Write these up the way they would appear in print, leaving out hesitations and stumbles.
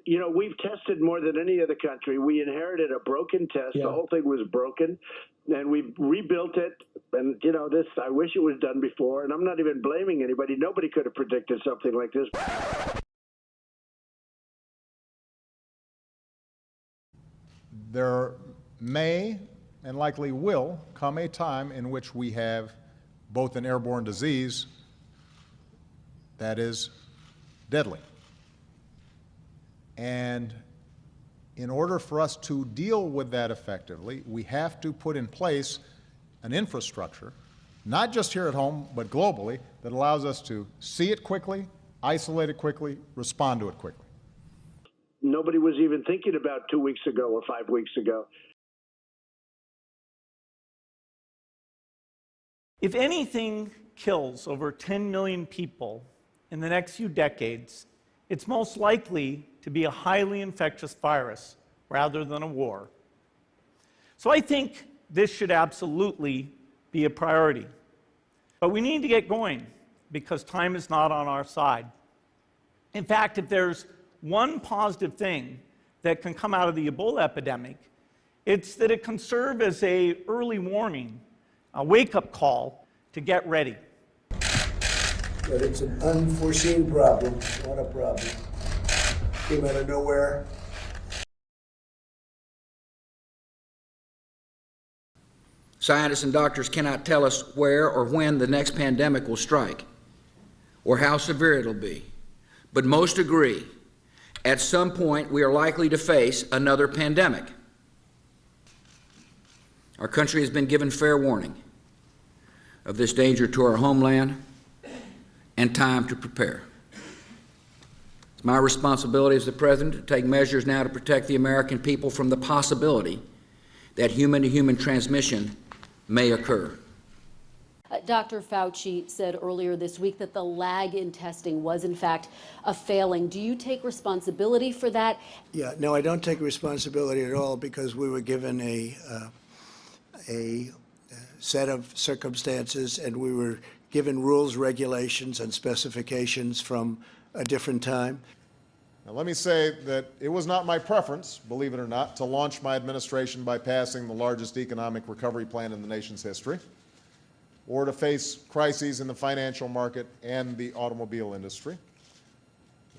You know, we've tested more than any other country. We inherited a broken test. Yeah. The whole thing was broken, and we've rebuilt it. And, you know, this, I wish it was done before. And I'm not even blaming anybody. Nobody could have predicted something like this. There may and likely will come a time in which we have both an airborne disease that is deadly. And in order for us to deal with that effectively, we have to put in place an infrastructure, not just here at home, but globally, that allows us to see it quickly, isolate it quickly, respond to it quickly. Nobody was even thinking about 2 weeks ago or 5 weeks ago. If anything kills over 10 million people in the next few decades, it's most likely to be a highly infectious virus rather than a war. So I think this should absolutely be a priority. But we need to get going because time is not on our side. In fact, if there's one positive thing that can come out of the Ebola epidemic, it's that it can serve as an early warning, a wake-up call to get ready. But it's an unforeseen problem, not a problem. Came out of nowhere. Scientists and doctors cannot tell us where or when the next pandemic will strike or how severe it'll be. But most agree, at some point we are likely to face another pandemic. Our country has been given fair warning of this danger to our homeland and time to prepare. It's my responsibility as the President to take measures now to protect the American people from the possibility that human-to-human transmission may occur. Dr. Fauci said earlier this week that the lag in testing was, in fact, a failing. Do you take responsibility for that? Yeah, no, I don't take responsibility at all because we were given a set of circumstances and we were given rules, regulations, and specifications from a different time. Now, let me say that it was not my preference, believe it or not, to launch my administration by passing the largest economic recovery plan in the nation's history, or to face crises in the financial market and the automobile industry.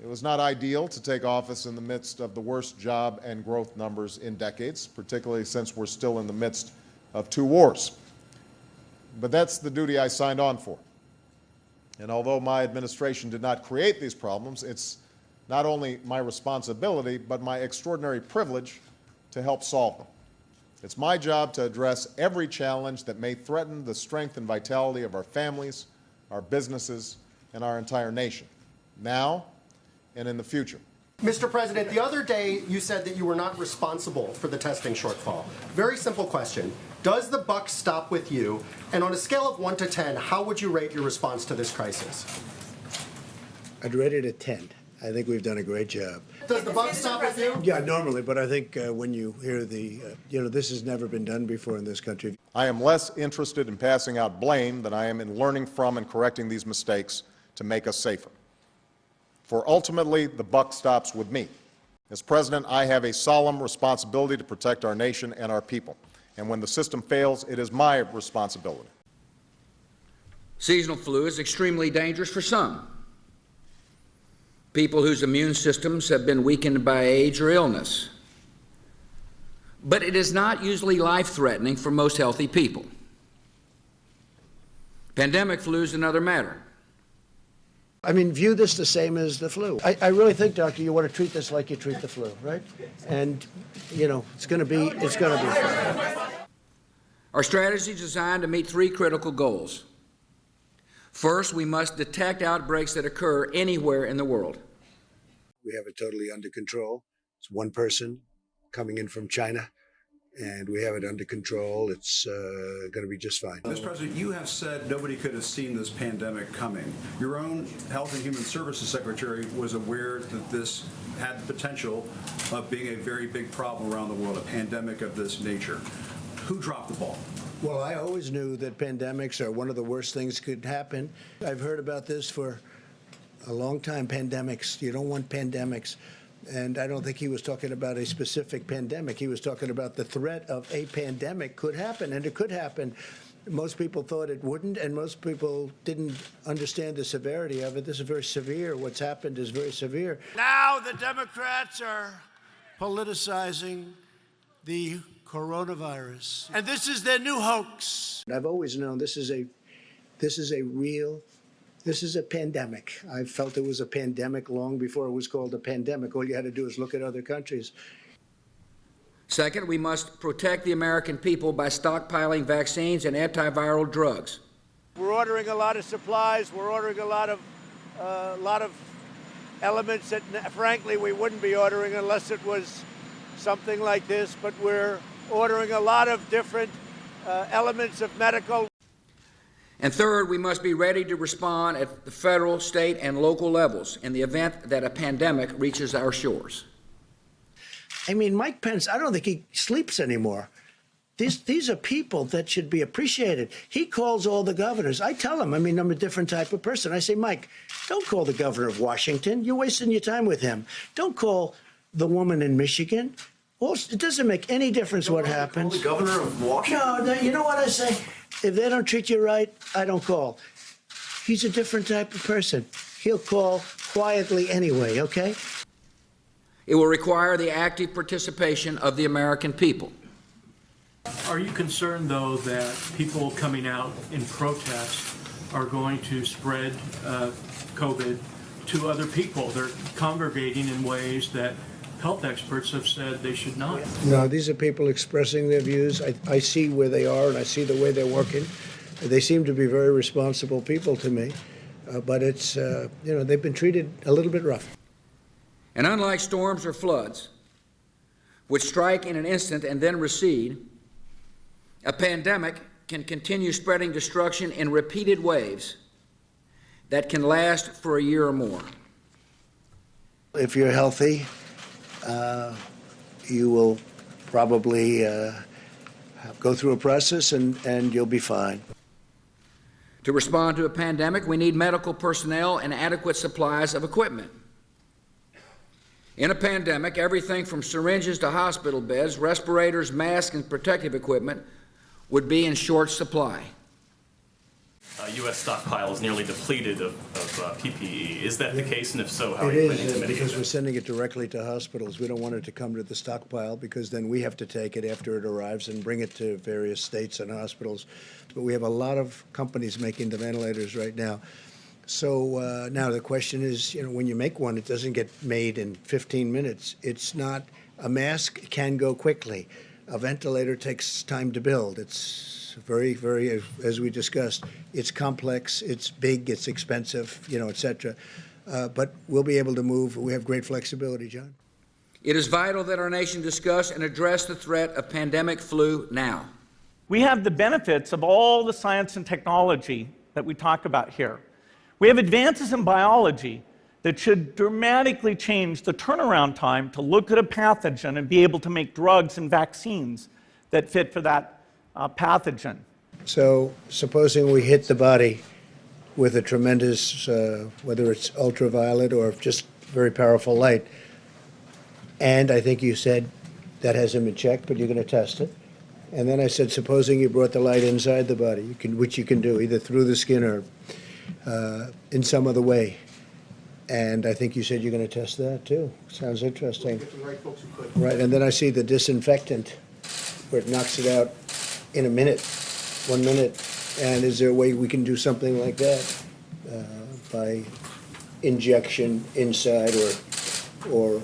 It was not ideal to take office in the midst of the worst job and growth numbers in decades, particularly since we're still in the midst of 2 wars. But that's the duty I signed on for. And although my administration did not create these problems, it's not only my responsibility, but my extraordinary privilege to help solve them. It's my job to address every challenge that may threaten the strength and vitality of our families, our businesses, and our entire nation, now and in the future. Mr. President, the other day you said that you were not responsible for the testing shortfall. Very simple question. Does the buck stop with you? And on a scale of 1 to 10, how would you rate your response to this crisis? I'd rate it a 10. I think we've done a great job. Does the buck stop with you? Yeah, normally, but I think when you hear the, this has never been done before in this country. I am less interested in passing out blame than I am in learning from and correcting these mistakes to make us safer. For ultimately, the buck stops with me. As President, I have a solemn responsibility to protect our nation and our people. And when the system fails, it is my responsibility. Seasonal flu is extremely dangerous for some. People whose immune systems have been weakened by age or illness. But it is not usually life-threatening for most healthy people. Pandemic flu is another matter. I mean, view this the same as the flu. I really think, Doctor, you want to treat this like you treat the flu, right? And, it's going to be fine. Our strategy is designed to meet 3 critical goals. First, we must detect outbreaks that occur anywhere in the world. We have it totally under control. It's one person coming in from China, and we have it under control. It's going to be just fine. Mr. President, you have said nobody could have seen this pandemic coming. Your own Health and Human Services Secretary was aware that this had the potential of being a very big problem around the world, a pandemic of this nature. Who dropped the ball? Well, I always knew that pandemics are one of the worst things could happen. I've heard about this for a long time, pandemics. You don't want pandemics. And I don't think he was talking about a specific pandemic. He was talking about the threat of a pandemic could happen, and it could happen. Most people thought it wouldn't, and most people didn't understand the severity of it. This is very severe. What's happened is very severe. Now the Democrats are politicizing the coronavirus, and this is their new hoax. I've always known this is a pandemic. I felt it was a pandemic long before it was called a pandemic. All you had to do is look at other countries. Second, we must protect the American people by stockpiling vaccines and antiviral drugs. We're ordering a lot of supplies. We're ordering a lot of elements that, frankly, we wouldn't be ordering unless it was something like this. But we're ordering a lot of different elements of medical. And third, we must be ready to respond at the federal, state, and local levels in the event that a pandemic reaches our shores. I mean, Mike Pence, I don't think he sleeps anymore. These are people that should be appreciated. He calls all the governors. I tell him, I'm a different type of person. I say, Mike, don't call the governor of Washington. You're wasting your time with him. Don't call the woman in Michigan. Well, it doesn't make any difference what happens. The governor of Washington? No, you know what I say? If they don't treat you right, I don't call. He's a different type of person. He'll call quietly anyway, okay? It will require the active participation of the American people. Are you concerned, though, that people coming out in protest are going to spread COVID to other people? They're congregating in ways that health experts have said they should not. No, these are people expressing their views. I see where they are, and I see the way they're working. They seem to be very responsible people to me, but it's, they've been treated a little bit rough. And unlike storms or floods, which strike in an instant and then recede, a pandemic can continue spreading destruction in repeated waves that can last for a year or more. If you're healthy, you will probably go through a process and you'll be fine. To respond to a pandemic, we need medical personnel and adequate supplies of equipment. In a pandemic, everything from syringes to hospital beds, respirators, masks, and protective equipment would be in short supply. U.S. stockpile is nearly depleted of PPE. Is that the case? And if so, how are It you planning to is, mitigate because that? we're sending it directly to hospitals. We don't want it to come to the stockpile because then we have to take it after it arrives and bring it to various states and hospitals. But we have a lot of companies making the ventilators right now. So now the question is, when you make one, it doesn't get made in 15 minutes. It's not, a mask can go quickly. A ventilator takes time to build. It's very, very, as we discussed, it's complex, it's big, it's expensive, et cetera. But we'll be able to move. We have great flexibility, John. It is vital that our nation discuss and address the threat of pandemic flu now. We have the benefits of all the science and technology that we talk about here. We have advances in biology that should dramatically change the turnaround time to look at a pathogen and be able to make drugs and vaccines that fit for that pathogen. So supposing we hit the body with a tremendous, whether it's ultraviolet or just very powerful light, and I think you said that hasn't been checked, but you're going to test it. And then I said, supposing you brought the light inside the body, which you can do either through the skin or in some other way. And I think you said you're going to test that too. Sounds interesting. Right, and then I see the disinfectant where it knocks it out in a minute, 1 minute. And is there a way we can do something like that by injection inside or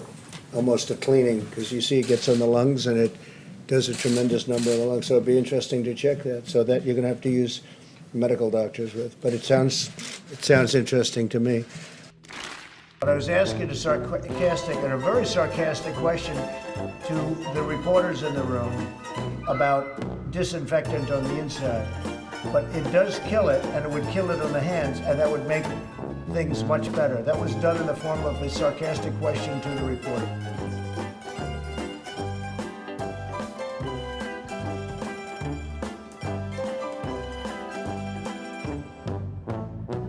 almost a cleaning? Because you see it gets on the lungs and it does a tremendous number of the lungs. So it'd be interesting to check that. So that you're going to have to use medical doctors with. But it sounds interesting to me. But I was asking a very sarcastic question to the reporters in the room about disinfectant on the inside. But it does kill it, and it would kill it on the hands, and that would make things much better. That was done in the form of a sarcastic question to the reporter.